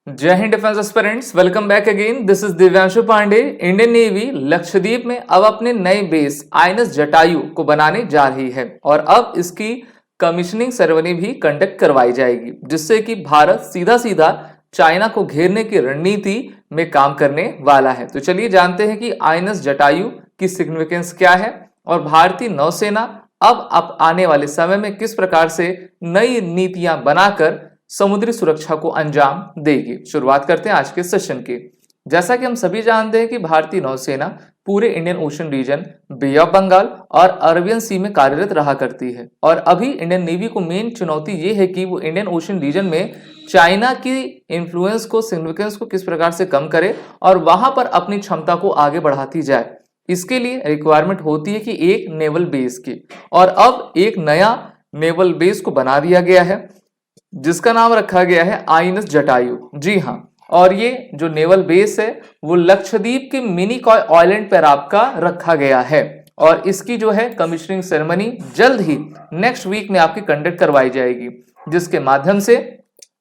जय Hind defence aspirants, welcome back again. This is Divyanshu Pandey. Indian navy Lakshadweep में अब अपने नए बेस आईएनएस जटायु को बनाने जा रही है और अब इसकी कमीशनिंग सेरेमनी भी कंडक्ट करवाई जाएगी, जिससे कि भारत सीधा सीधा चाइना को घेरने की रणनीति में काम करने वाला है। तो चलिए जानते हैं कि आईएनएस जटायु की सिग्निफिकेंस क्या है और भारतीय नौसेना अब आने वाले समय में किस प्रकार से नई नीतियां बनाकर समुद्री सुरक्षा को अंजाम देगी। शुरुआत करते हैं आज के सेशन की। जैसा कि हम सभी जानते हैं कि भारतीय नौसेना पूरे Indian ocean region, bay of Bengal और अरबियन सी में कार्यरत रहा करती है और अभी इंडियन नेवी को मेन चुनौती ये है कि वो इंडियन ओशन रीजन में चाइना की इन्फ्लुएंस को, सिग्निफिकेंस को किस प्रकार से कम करे और वहां पर अपनी क्षमता को आगे बढ़ाती जाए। इसके लिए रिक्वायरमेंट होती है कि एक नेवल बेस की, और अब एक नया नेवल बेस को बना दिया गया है जिसका नाम रखा गया है आईएनएस जटायु। जी हाँ, और ये जो नेवल बेस है वो लक्षद्वीप के मिनिकॉय आइलैंड पर आपका रखा गया है और इसकी जो है कमीशनिंग सेरेमनी जल्द ही नेक्स्ट वीक में आपकी कंडक्ट करवाई जाएगी, जिसके माध्यम से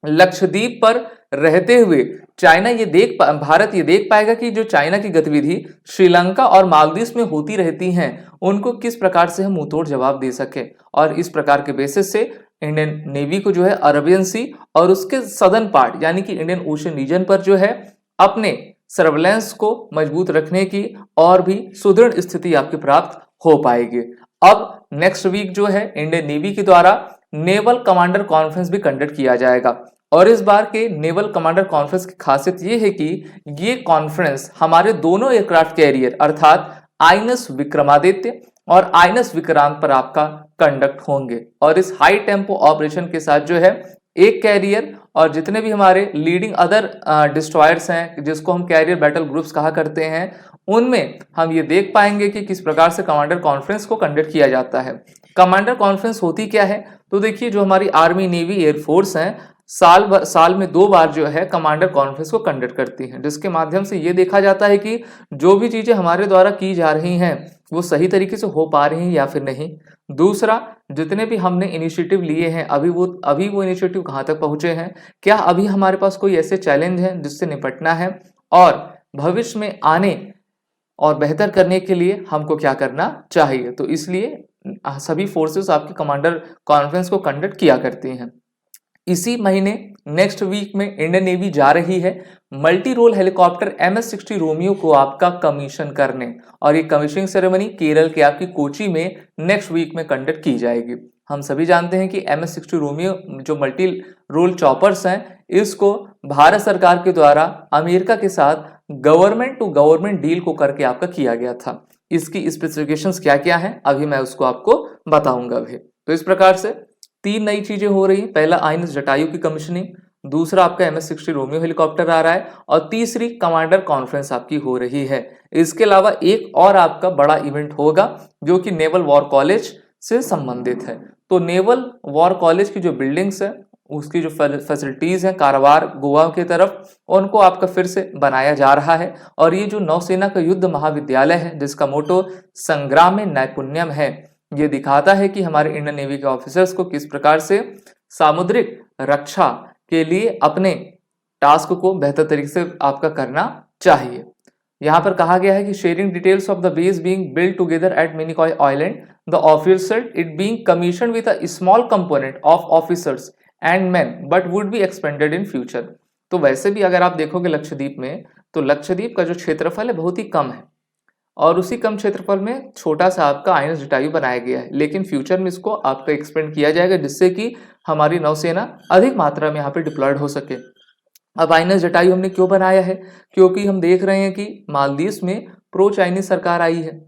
लक्षद्वीप पर रहते हुए भारत ये देख पाएगा कि जो चाइना की गतिविधि श्रीलंका और मालदीव में होती रहती हैं उनको किस प्रकार से हम मुंहतोड़ जवाब दे सके। और इस प्रकार के बेसिस से इंडियन नेवी को जो है अरबियन सी और उसके सदर्न पार्ट यानी कि इंडियन ओशन रीजन पर जो है अपने सर्वेलेंस को मजबूत रखने की और भी सुदृढ़ स्थिति आपकी प्राप्त हो पाएगी। अब नेक्स्ट वीक जो है इंडियन नेवी के द्वारा नेवल कमांडर कॉन्फ्रेंस भी कंडक्ट किया जाएगा और इस बार के नेवल कमांडर कॉन्फ्रेंस की खासियत ये है कि ये कॉन्फ्रेंस हमारे दोनों एयरक्राफ्ट कैरियर अर्थात आईएनएस विक्रमादित्य और आईएनएस विक्रांत पर आपका कंडक्ट होंगे और इस हाई टेम्पो ऑपरेशन के साथ जो है एक कैरियर और जितने भी हमारे लीडिंग अदर डिस्ट्रॉयर्स हैं जिसको हम कैरियर बैटल ग्रुप्स कहा करते हैं, उनमें हम ये देख पाएंगे कि किस प्रकार से कमांडर कॉन्फ्रेंस को कंडक्ट किया जाता है। कमांडर कॉन्फ्रेंस होती क्या है, तो देखिए जो हमारी आर्मी, नेवी, एयरफोर्स हैं साल में 2 बार जो है कमांडर कॉन्फ्रेंस को कंडक्ट करती हैं, जिसके माध्यम से ये देखा जाता है कि जो भी चीजें हमारे द्वारा की जा रही हैं वो सही तरीके से हो पा रही हैं या फिर नहीं। दूसरा, जितने भी हमने इनिशिएटिव लिए हैं अभी वो इनिशिएटिव कहाँ तक पहुंचे हैं, क्या अभी हमारे पास कोई ऐसे चैलेंज हैं जिससे निपटना है और भविष्य में आने और बेहतर करने के लिए हमको क्या करना चाहिए। तो इसलिए सभी फोर्सेस आपकी कमांडर कॉन्फ्रेंस को कंडक्ट किया करती हैं। इसी महीने नेक्स्ट वीक में इंडियन नेवी जा रही है multi role helicopter MS-60 Romeo को आपका कमीशन करने और ये कमीशनिंग सेरेमनी केरल के आपकी कोची में नेक्स्ट वीक में कंडक्ट की जाएगी। हम सभी जानते हैं कि MS-60 रोमियो जो मल्टी रोल चॉपर्स हैं, इसको भारत सरकार के द्वारा अमेरिका के साथ गवर्नमेंट टू गवर्नमेंट डील को करके आपका किया गया था। इसकी स्पेसिफिकेशंस क्या क्या हैं अभी मैं उसको आपको बताऊंगा अभी। तो इस प्रकार से 3 नई चीजें हो रही हैं। पहला आईएनएस जटायु की कमीशनिंग, दूसरा आपका MS-60 रोमियो हेलीकॉप्टर आ रहा है और तीसरी कमांडर कॉन्फ्रेंस आपकी हो रही है। इसके अलावा एक और आपका बड़ा इवेंट होगा जो कि नेवल वॉर कॉलेज से संबंधित है। तो नेवल वॉर कॉलेज की जो बिल्डिंग्स है, उसकी जो फैसिलिटीज हैं कारवार गोवा की तरफ, उनको आपका फिर से बनाया जा रहा है और ये जो नौसेना का युद्ध महाविद्यालय है जिसका मोटो संग्राम में नैपुण्यम है, ये दिखाता है कि हमारे इंडियन नेवी के ऑफिसर्स को किस प्रकार से सामुद्रिक रक्षा के लिए अपने टास्क को बेहतर तरीके से आपका करना चाहिए। यहाँ पर कहा गया है कि sharing details of the base being built together at Minicoy island, the officer it being commissioned with a small component of officers and man but would be expanded in future. तो वैसे भी अगर आप देखोगे लक्षद्वीप में, तो लक्षद्वीप का जो क्षेत्रफल है बहुत ही कम है और उसी कम क्षेत्रफल में छोटा सा आपका आईएनएस जटायु बनाया गया है, लेकिन फ्यूचर में इसको आपका एक्सपेंड किया जाएगा जिससे कि हमारी नौसेना अधिक मात्रा में यहाँ पे डिप्लॉयड हो सके। अब आईएनएस जटायु हमने क्यों बनाया है, क्योंकि हम देख रहे हैं कि मालदीव में प्रो चाइनीज सरकार आई है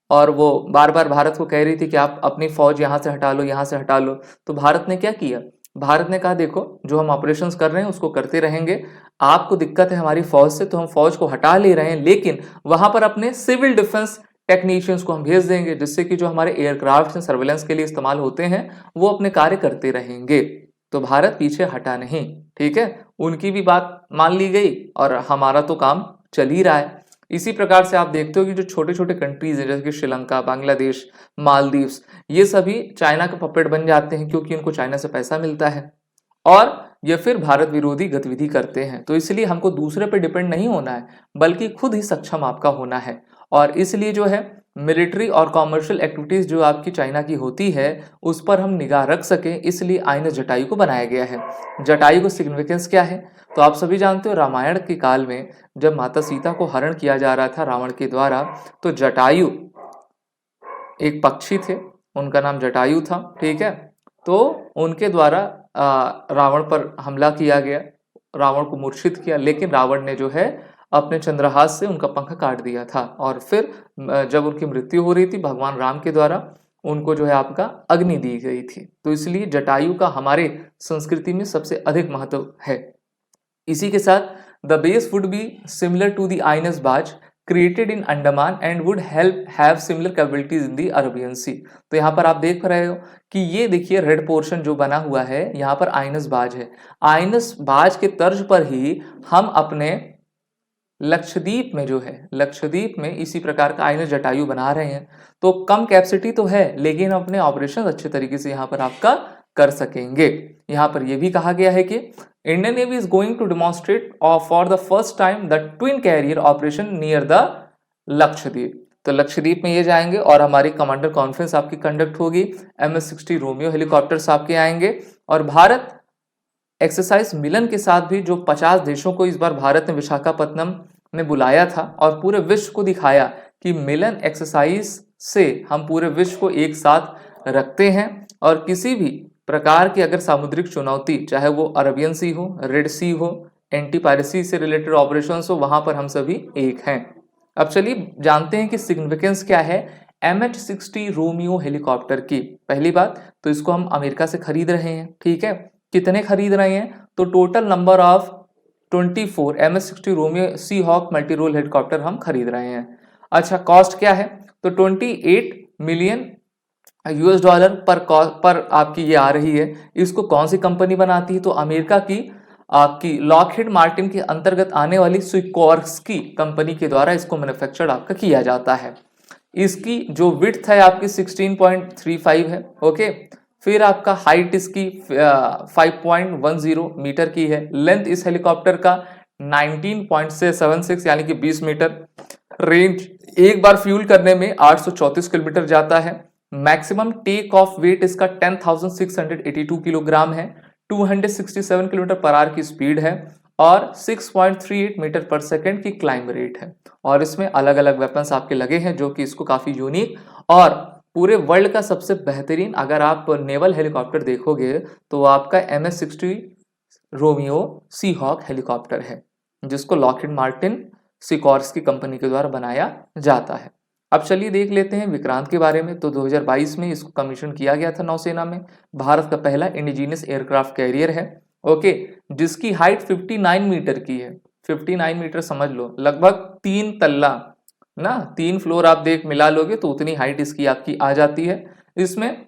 और वो बार बार भारत को कह रही थी कि आप अपनी फौज यहाँ से हटा लो, यहाँ से हटा लो। तो भारत ने क्या किया, भारत ने कहा देखो जो हम ऑपरेशंस कर रहे हैं उसको करते रहेंगे, आपको दिक्कत है हमारी फौज से तो हम फौज को हटा ले रहे हैं, लेकिन वहां पर अपने सिविल डिफेंस टेक्नीशियंस को हम भेज देंगे जिससे कि जो हमारे एयरक्राफ्ट सर्वेलेंस के लिए इस्तेमाल होते हैं वो अपने कार्य करते रहेंगे। तो भारत पीछे हटा नहीं, ठीक है, उनकी भी बात मान ली गई और हमारा तो काम चल ही रहा है। इसी प्रकार से आप देखते हो कि जो छोटे छोटे कंट्रीज हैं जैसे कि श्रीलंका, बांग्लादेश, मालदीव्स, ये सभी चाइना के पपेट बन जाते हैं क्योंकि उनको चाइना से पैसा मिलता है। और या फिर भारत विरोधी गतिविधि करते हैं। तो इसलिए हमको दूसरे पे डिपेंड नहीं होना है, बल्कि खुद ही सक्षम आपका होना है। और इसलिए जो है मिलिट्री और कॉमर्शियल एक्टिविटीज जो आपकी चाइना की होती है उस पर हम निगाह रख सकें, इसलिए आईएनएस जटायु को बनाया गया है। जटायु का सिग्निफिकेंस क्या है? तो आप सभी जानते हो रामायण के काल में जब माता सीता को हरण किया जा रहा था रावण के द्वारा, तो जटायु एक पक्षी थे, उनका नाम जटायु था, ठीक है। तो उनके द्वारा रावण पर हमला किया गया, रावण को मूर्छित किया, लेकिन रावण ने जो है अपने चंद्रहास से उनका पंख काट दिया था। और फिर जब उनकी मृत्यु हो रही थी भगवान राम के द्वारा उनको जो है आपका अग्नि दी गई थी। तो इसलिए जटायु का हमारे संस्कृति में सबसे अधिक महत्व है। इसी के साथ the base would be similar to the INS Baaz created in Andaman and would help have similar capabilities in the Arabian Sea. तो यहाँ पर आप देख रहे हो कि ये देखिए रेड पोर्शन जो बना हुआ है यहाँ पर आइनस बाज है। आइनस बाज के तर्ज पर ही हम अपने लक्षद्वीप में जो है, लक्षद्वीप में इसी प्रकार का आइनस जटायु बना रहे हैं। तो कम कैपेसिटी तो है, लेकिन अपने ऑपरेशन अच्छे तरीके से यहाँ पर आपका कर सकेंगे। यहाँ पर यह भी कहा गया है कि Indian navy is going to demonstrate for the first time the twin carrier operation near the Lakshadweep. तो लक्षद्वीप में ये जाएंगे और हमारी कमांडर कॉन्फ्रेंस आपकी कंडक्ट होगी, MS-60 रोमियो हेलीकॉप्टर्स आपके आएंगे। और भारत एक्सरसाइज मिलन के साथ भी जो 50 देशों को इस बार भारत ने विशाखापत्तनम में बुलाया था और पूरे विश्व को दिखाया कि मिलन एक्सरसाइज से हम पूरे विश्व को एक साथ रखते हैं। और किसी भी प्रकार की अगर सामुद्रिक चुनौती, चाहे वो अरबियन सी हो, रेड सी हो, एंटी पायरेसी से रिलेटेड ऑपरेशंस हो, वहां पर हम सभी एक हैं। अब चलिए जानते हैं कि सिग्निफिकेंस क्या है MH-60 रोमियो हेलीकॉप्टर की। पहली बात तो इसको हम अमेरिका से खरीद रहे हैं, ठीक है। कितने खरीद रहे हैं? तो total number of 24 MS-60 Romeo sea hawk multi role helicopter हम खरीद रहे हैं। अच्छा, कॉस्ट क्या है? तो 28 मिलियन $US पर आपकी ये आ रही है। इसको कौन सी कंपनी बनाती है? तो अमेरिका की आपकी लॉकहीड मार्टिन के अंतर्गत आने वाली सिकोर्स्की कंपनी के द्वारा इसको मैन्युफैक्चर्ड आपका किया जाता है। इसकी जो विड्थ है आपकी 16.35 है, ओके। फिर आपका हाइट इसकी 5.10 मीटर की है। लेंथ इस हेलीकॉप्टर का 19.76 यानी कि 20 मीटर। रेंज एक बार फ्यूल करने में 834 किलोमीटर जाता है। मैक्सिमम टेक ऑफ वेट इसका 10,682 किलोग्राम है। 267 किलोमीटर पर आवर की स्पीड है और 6.38 मीटर पर सेकंड की क्लाइंब रेट है। और इसमें अलग अलग वेपन्स आपके लगे हैं जो कि इसको काफी यूनिक और पूरे वर्ल्ड का सबसे बेहतरीन, अगर आप नेवल हेलीकॉप्टर देखोगे तो आपका MS-60 Romeo sea Hawk helicopter है, जिसको लॉकहीड मार्टिन सिकोर्स्की कंपनी के द्वारा बनाया जाता है। अब चलिए देख लेते हैं विक्रांत के बारे में। तो 2022 में इसको कमीशन किया गया था नौसेना में। भारत का पहला इंडिजीनियस एयरक्राफ्ट कैरियर है, ओके, जिसकी हाइट 59 मीटर की है। 59 मीटर समझ लो, लगभग 3 तल्ला ना, 3 फ्लोर आप देख मिला लोगे तो उतनी हाइट इसकी आपकी आ जाती है। इसमें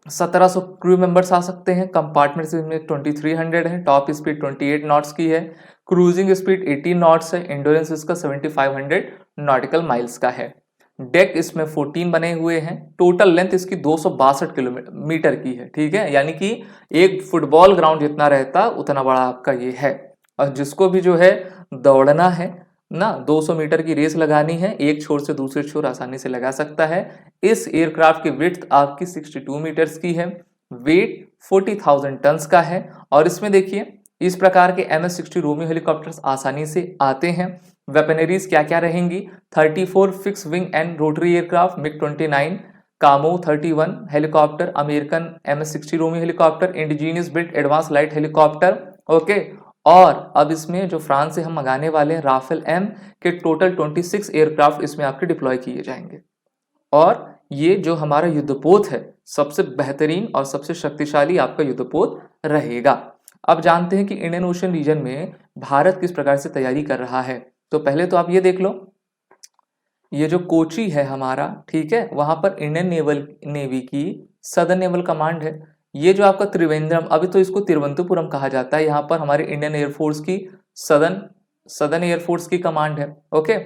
1700 क्रू मेंबर्स आ सकते हैं। कंपार्टमेंट्स इसमें 2300 है। टॉप स्पीड 28 नॉट्स की है। क्रूजिंग स्पीड 18 नॉट्स है। एंडोरेंस इसका 7500 नॉटिकल माइल्स का है। डेक इसमें 14 बने हुए हैं। टोटल लेंथ इसकी 262 किलोमीटर की है, ठीक है, यानी कि एक फुटबॉल ग्राउंड जितना रहता उतना बड़ा आपका ये है। और जिसको भी जो है दौड़ना है ना, 200 मीटर की रेस लगानी है, एक छोर से दूसरे छोर आसानी से लगा सकता है। इस एयरक्राफ्ट की विड्थ आपकी 62 मीटर्स की है। वेट 40,000 टन्स का है। और इसमें देखिए इस प्रकार के MS-60 रोमियो हेलीकॉप्टर्स आसानी से आते हैं। वेपनरीज क्या क्या रहेंगी? 34 fix wing and rotary aircraft MiG-29, कामो 31 helicopter, American MS-60 Romeo helicopter, indigenous built advance light helicopter, okay. और अब इसमें जो फ्रांस से हम मंगाने वाले हैं राफेल M के टोटल 26 एयरक्राफ्ट इसमें आपके डिप्लॉय किए जाएंगे। और ये जो हमारा युद्धपोत है सबसे बेहतरीन और सबसे शक्तिशाली आपका युद्धपोत रहेगा। अब जानते हैं कि इंडियन ओशन रीजन में भारत किस प्रकार से तैयारी कर रहा है। तो पहले तो आप ये देख लो, ये जो कोची है हमारा, ठीक है, वहां पर इंडियन नेवी की सदर्न नेवल कमांड है। ये जो आपका त्रिवेंद्रम, अभी तो इसको तिरुवनंतपुरम कहा जाता है, यहाँ पर हमारे इंडियन एयरफोर्स की सदर्न एयरफोर्स की कमांड है, ओके।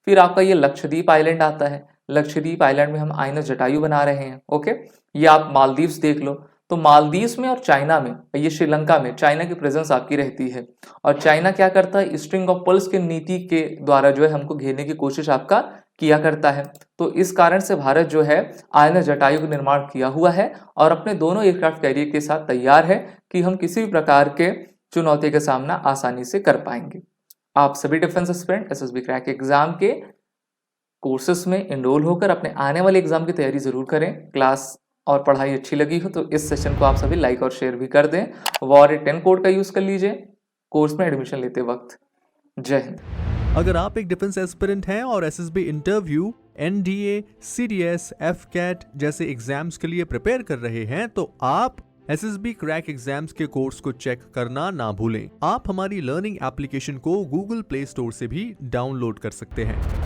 फिर आपका ये लक्षद्वीप आइलैंड आता है। लक्षद्वीप आइलैंड में हम आइनस जटायु बना रहे हैं, ओके। ये आप मालदीव्स देख लो। तो मालदीव्स में और चाइना में, ये श्रीलंका में चाइना की प्रेजेंस आपकी रहती है। और चाइना क्या करता है, स्ट्रिंग ऑफ पर्ल्स की नीति के द्वारा जो है हमको घेरने की कोशिश आपका किया करता है। तो इस कारण से भारत जो है INS जटायु का निर्माण किया हुआ है और अपने दोनों एयरक्राफ्ट कैरियर के साथ तैयार है कि हम किसी भी प्रकार के चुनौती का सामना आसानी से कर पाएंगे। आप सभी defence aspirant SSB crack exam के कोर्सेस में एनरोल होकर अपने आने वाले एग्जाम की तैयारी जरूर करें। क्लास और पढ़ाई अच्छी लगी हो तो इस सेशन को आप सभी लाइक और शेयर भी कर दें। WAR10 कोड का यूज कर लीजिए कोर्स में एडमिशन लेते वक्त। जय हिंद। अगर आप एक डिफेंस एस्पिरेंट हैं और SSB interview, NDA, CDS, FCAT जैसे एग्जाम्स के लिए प्रिपेयर कर रहे हैं तो आप SSB क्रैक एग्जाम्स के कोर्स को चेक करना ना भूलें। आप हमारी लर्निंग एप्लीकेशन को Google प्ले स्टोर से भी डाउनलोड कर सकते हैं।